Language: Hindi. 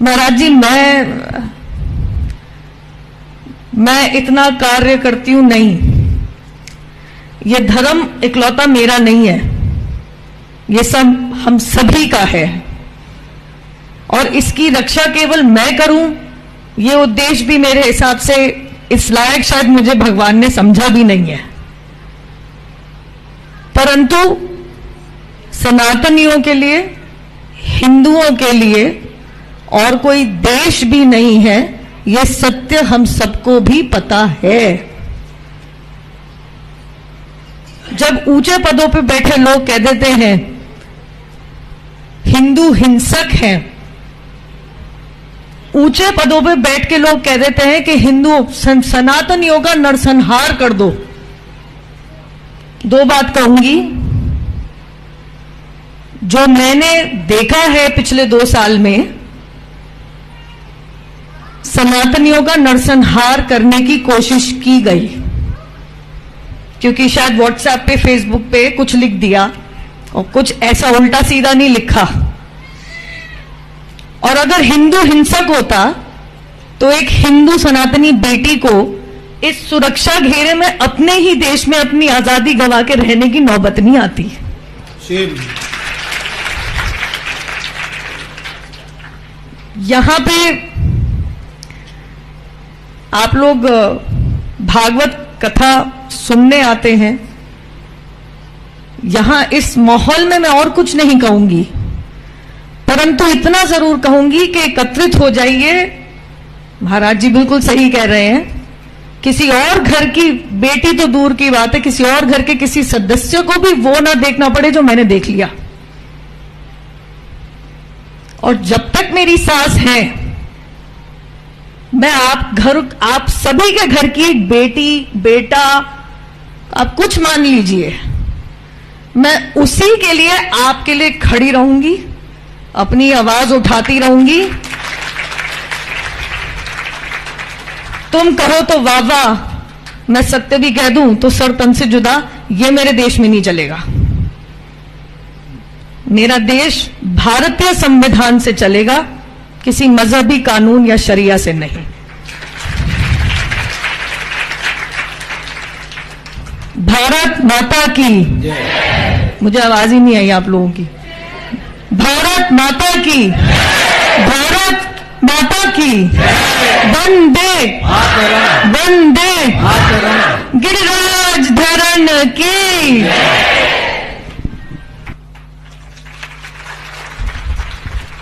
महाराज जी, मैं इतना कार्य करती हूं नहीं। ये धर्म इकलौता मेरा नहीं है, ये सब हम सभी का है, और इसकी रक्षा केवल मैं करूं, ये उद्देश्य भी मेरे हिसाब से इस लायक शायद मुझे भगवान ने समझा भी नहीं है। परंतु सनातनियों के लिए, हिंदुओं के लिए और कोई देश भी नहीं है, यह सत्य हम सबको भी पता है। जब ऊंचे पदों पर बैठे लोग कह देते हैं हिंदू हिंसक हैं, ऊंचे पदों पर बैठ के लोग कह देते हैं कि हिंदू सनातनियों का नरसंहार कर दो, दो बात कहूंगी। जो मैंने देखा है पिछले 2 साल में, सनातनियों का नरसंहार करने की कोशिश की गई, क्योंकि शायद व्हाट्सएप पे, फेसबुक पे कुछ लिख दिया और कुछ ऐसा उल्टा सीधा नहीं लिखा। और अगर हिंदू हिंसक होता तो एक हिंदू सनातनी बेटी को इस सुरक्षा घेरे में अपने ही देश में अपनी आजादी गंवा के रहने की नौबत नहीं आती। यहां पे आप लोग भागवत कथा सुनने आते हैं। यहां इस माहौल में मैं और कुछ नहीं कहूंगी, परंतु इतना जरूर कहूंगी कि एकत्रित हो जाइए। महाराज जी बिल्कुल सही कह रहे हैं, किसी और घर की बेटी तो दूर की बात है, किसी और घर के किसी सदस्य को भी वो ना देखना पड़े जो मैंने देख लिया। और जब तक मेरी सांस है, मैं आप सभी के घर की एक बेटी, बेटा, आप कुछ मान लीजिए, मैं उसी के लिए, आपके लिए खड़ी रहूंगी, अपनी आवाज उठाती रहूंगी। तुम कहो तो वाह वाह, मैं सत्य भी कह दूं तो सर तन से जुदा, ये मेरे देश में नहीं चलेगा। मेरा देश भारतीय संविधान से चलेगा, किसी मजहबी कानून या शरिया से नहीं। भारत माता की, मुझे आवाज ही नहीं आई आप लोगों की। भारत माता की, भारत माता की, वंदे वंदे गिरिराज धरण की।